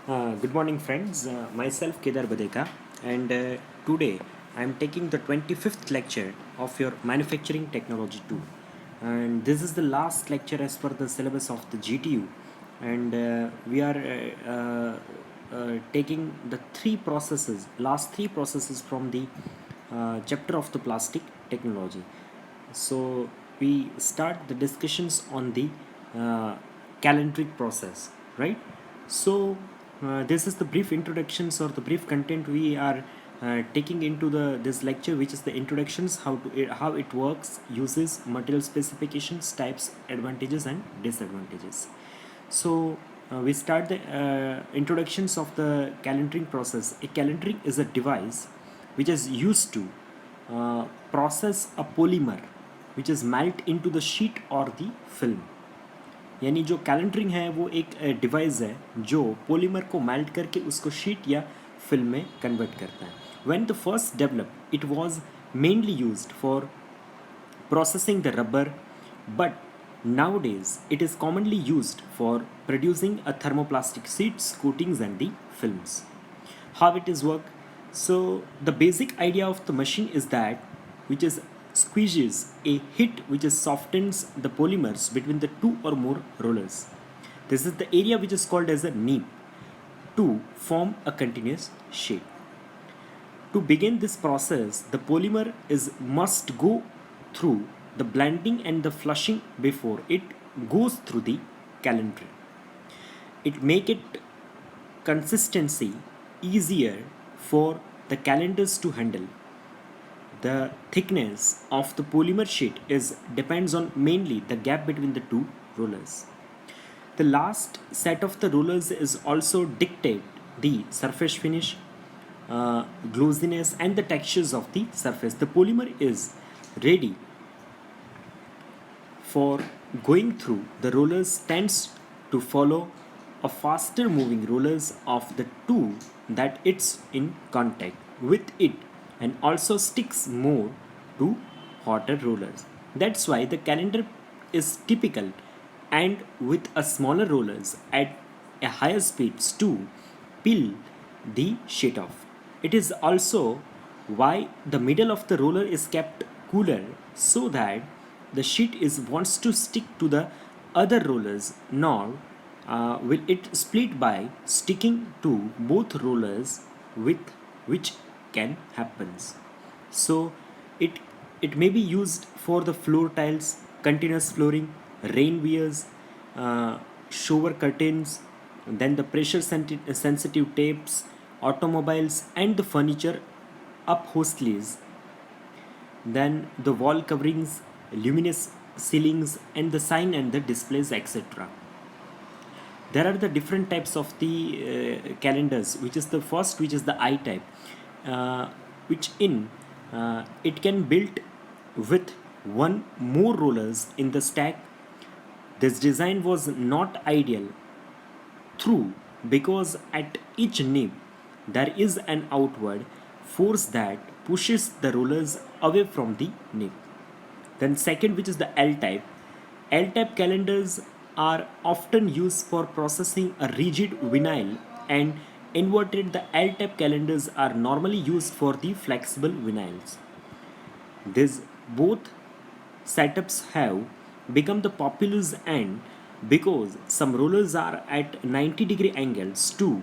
Good morning, friends. Myself Kedar Badeka, and today I am taking the 25th lecture of your Manufacturing Technology 2. And this is the last lecture as per the syllabus of the GTU, and we are taking the last three processes from the chapter of the plastic technology. So we start the discussions on the uh, calendric process, right? So this is the brief introductions or the brief content we are taking into the this lecture, which is the introductions, how it works, uses, material specifications, types, advantages and disadvantages. So we start the introductions of the calendering process. A calendering is a device which is used to process a polymer which is melt into the sheet or the film. यानी जो calendering है वो एक device है जो polymer को melt करके उसको शीट या फिल्म में कन्वर्ट करता है. When the first develop it was mainly used for processing the rubber, but nowadays it is commonly used for producing a thermoplastic sheets, coatings and the films. How it is work? So the basic idea of the machine is that which is squeezes a hit which is softens the polymers between the two or more rollers. This is the area which is called as a neep to form a continuous sheet. To begin this process, the polymer is must go through the blending and the flushing before it goes through the calender. It make it consistency easier for the calendars to handle. The thickness of the polymer sheet is depends on mainly the gap between the two rollers. The last set of the rollers is also dictate the surface finish, glossiness and the textures of the surface. The polymer is ready for going through the rollers tends to follow a faster moving rollers of the two that it's in contact with it and also sticks more to hotter rollers. That's why the calendar is typical and with a smaller rollers at a higher speeds to peel the sheet off. It is also why the middle of the roller is kept cooler so that the sheet is wants to stick to the other rollers, nor will it split by sticking to both rollers with which can happens. So it it may be used for the floor tiles, continuous flooring, rain wears, shower curtains, then the pressure sensitive tapes, automobiles and the furniture upholsteries, then the wall coverings, luminous ceilings and the sign and the displays, etc. There are the different types of the calendars, which is the first, which is the I type, which in it can build with one more rollers in the stack. This design was not ideal through because at each nib there is an outward force that pushes the rollers away from the nib. Then second, which is the L type. L type calendars are often used for processing a rigid vinyl, and inverted the L type calendars are normally used for the flexible vinyls. These both setups have become the populous, and because some rollers are at 90-degree angles to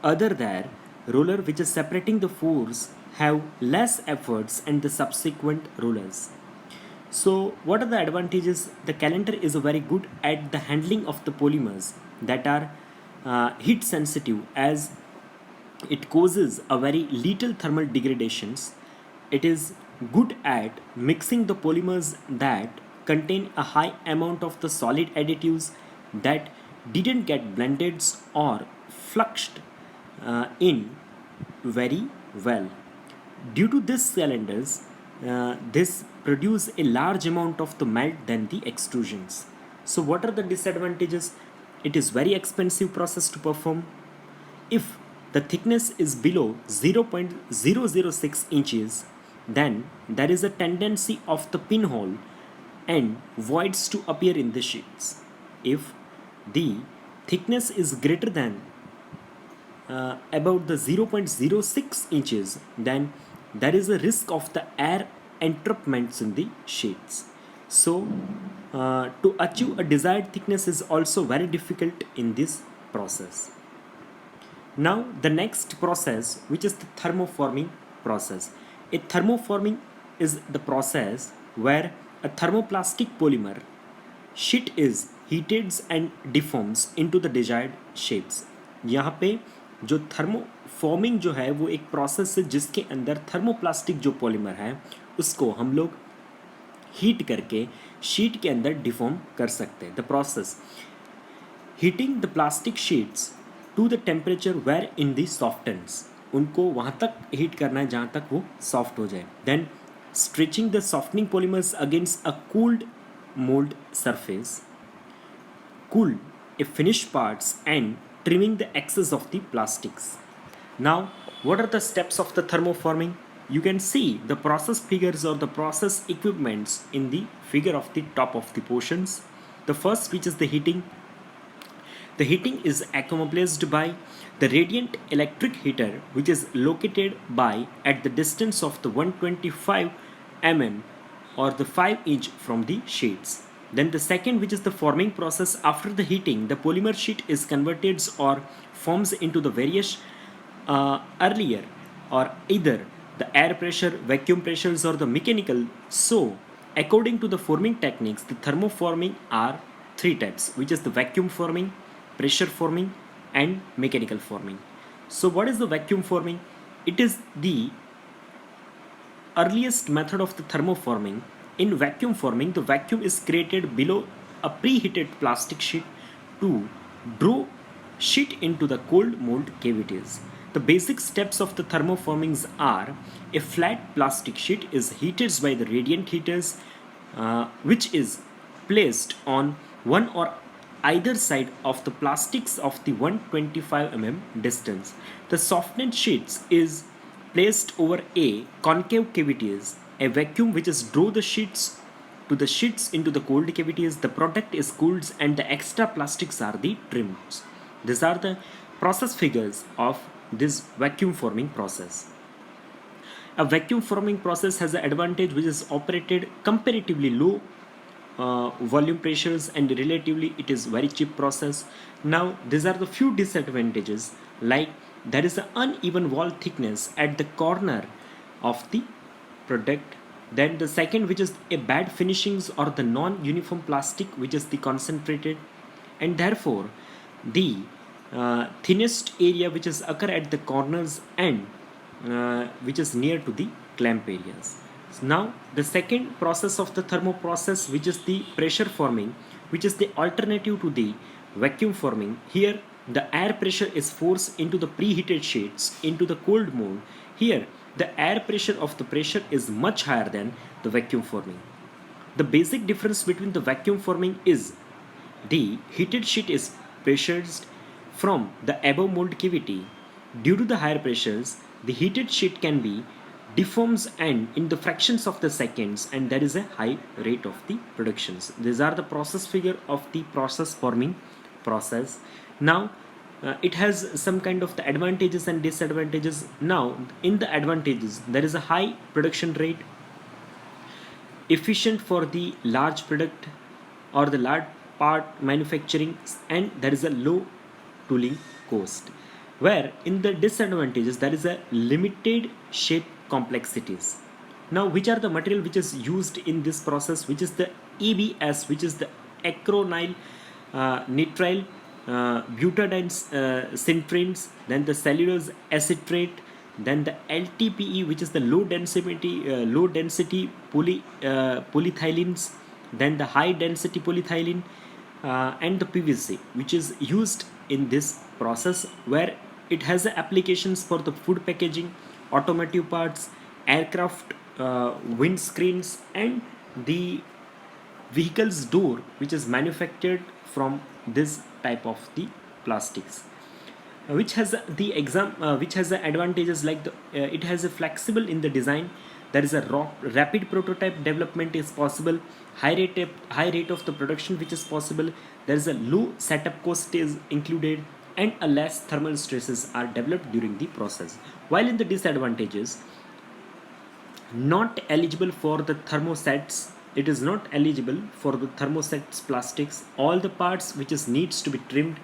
other there roller which is separating the force have less efforts and the subsequent rollers. So, what are the advantages? The calender is very good at the handling of the polymers that are heat sensitive, as it causes a very little thermal degradations. It is good at mixing the polymers that contain a high amount of the solid additives that didn't get blended or fluxed in very well. Due to this cylinders, this produce a large amount of the melt than the extrusions. So what are the disadvantages? It is very expensive process to perform. If the thickness is below 0.006 inches, then there is a tendency of the pinhole and voids to appear in the sheets. If the thickness is greater than about the 0.06 inches, then there is a risk of the air entrapments in the sheets. So, to achieve a desired thickness is also very difficult in this process. Now, the next process, which is the thermoforming process. A thermoforming is the process where a thermoplastic polymer sheet is heated and deforms into the desired shapes. यहाँ पे जो thermoforming जो है वो एक process है जिसके अंदर थर्मोप्लास्टिक जो पॉलीमर है उसको हम लोग हीट करके शीट के अंदर डिफॉर्म कर सकते हैं. The process heating the plastic sheets to the temperature where in the softens, उनको वहाँ तक हीट करना है जहाँ तक वो सॉफ्ट हो जाए. Then stretching the softening polymers against a cooled mold surface, cool a finished parts and trimming the excess of the plastics. Now, what are the steps of the thermoforming? You can see the process figures or the process equipments in the figure of the top of the portions. The first, which is the heating. The heating is accomplished by the radiant electric heater, which is located by at the distance of the 125 mm or the 5-inch from the sheets. Then the second, which is the forming process. After the heating, the polymer sheet is converted or forms into the various earlier or either the air pressure, vacuum pressures or the mechanical. So according to the forming techniques, the thermoforming are three types, which is the vacuum forming, pressure forming and mechanical forming. So what is the vacuum forming? It is the earliest method of the thermoforming. In vacuum forming, the vacuum is created below a preheated plastic sheet to draw sheet into the cold mold cavities. The basic steps of the thermoformings are: a flat plastic sheet is heated by the radiant heaters, which is placed on one or either side of the plastics of the 125 mm distance. The softened sheets is placed over a concave cavities. A vacuum which is draw the sheets to the sheets into the cold cavities. The product is cooled and the extra plastics are the trimmed. These are the process figures of this vacuum forming process. A vacuum forming process has an advantage which is operated comparatively low volume pressures and relatively it is very cheap process. Now these are the few disadvantages, like there is an uneven wall thickness at the corner of the product. Then the second, which is a bad finishings or the non-uniform plastic which is the concentrated, and therefore the thinnest area which is occur at the corners and which is near to the clamp areas. Now the second process of the thermo process, which is the pressure forming, which is the alternative to the vacuum forming. Here the air pressure is forced into the preheated sheets into the cold mold. Here the air pressure of the pressure is much higher than the vacuum forming. The basic difference between the vacuum forming is the heated sheet is pressurized from the above mold cavity. Due to the higher pressures, the heated sheet can be deforms and in the fractions of the seconds, and there is a high rate of the productions. These are the process figure of the process forming process. Now it has some kind of the advantages and disadvantages. Now in the advantages, there is a high production rate, efficient for the large product or the large part manufacturing, and there is a low tooling cost. Where in the disadvantages, there is a limited shape complexities. Now which are the material which is used in this process, which is the EBS, which is the acronyl nitrile butadiene citrines, then the cellulose acetate, then the LTPE, which is the low density polyethylenes, then the high density polyethylene, and the PVC, which is used in this process, where it has applications for the food packaging, automotive parts, aircraft windscreens, and the vehicle's door, which is manufactured from this type of the plastics, which has the advantages like it has a flexible in the design. There is a rapid prototype development is possible, high rate of the production which is possible. There is a low setup cost is included, and a less thermal stresses are developed during the process. While in the disadvantages, not eligible for the thermosets, it is not eligible for the thermosets plastics. All the parts which is needs to be trimmed,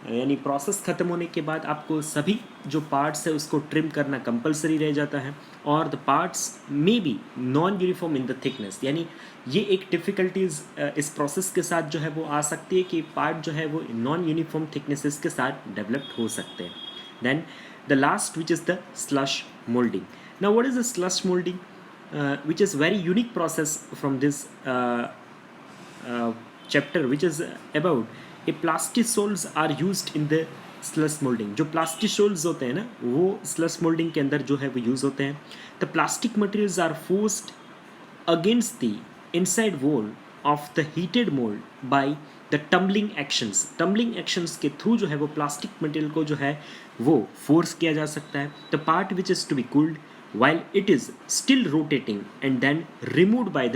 यानी process ख़त्म होने के बाद आपको सभी जो parts है उसको ट्रिम करना कंपलसरी रह जाता है, और the parts may be non uniform in the thickness, यानी ये एक डिफ़िकल्टीज़ इस प्रोसेस के साथ जो है वो आ सकती है कि पार्ट जो है वो नॉन यूनिफॉर्म थिकनेसेस के साथ डेवलप्ड हो सकते हैं. Then the last which is the slush moulding. Now what is the slush moulding, which is very unique process from this chapter, which is about a plastisols are used in the slush molding. जो plastisols होते हैं ना वो slush molding के अंदर जो है वो यूज़ होते हैं. The plastic materials are forced against the inside wall of the heated mold by the tumbling actions. Tumbling actions के थ्रू जो है वो प्लास्टिक मटेरियल को जो है वो फोर्स किया जा सकता है. The part which is to be cooled while it is still rotating and then removed by the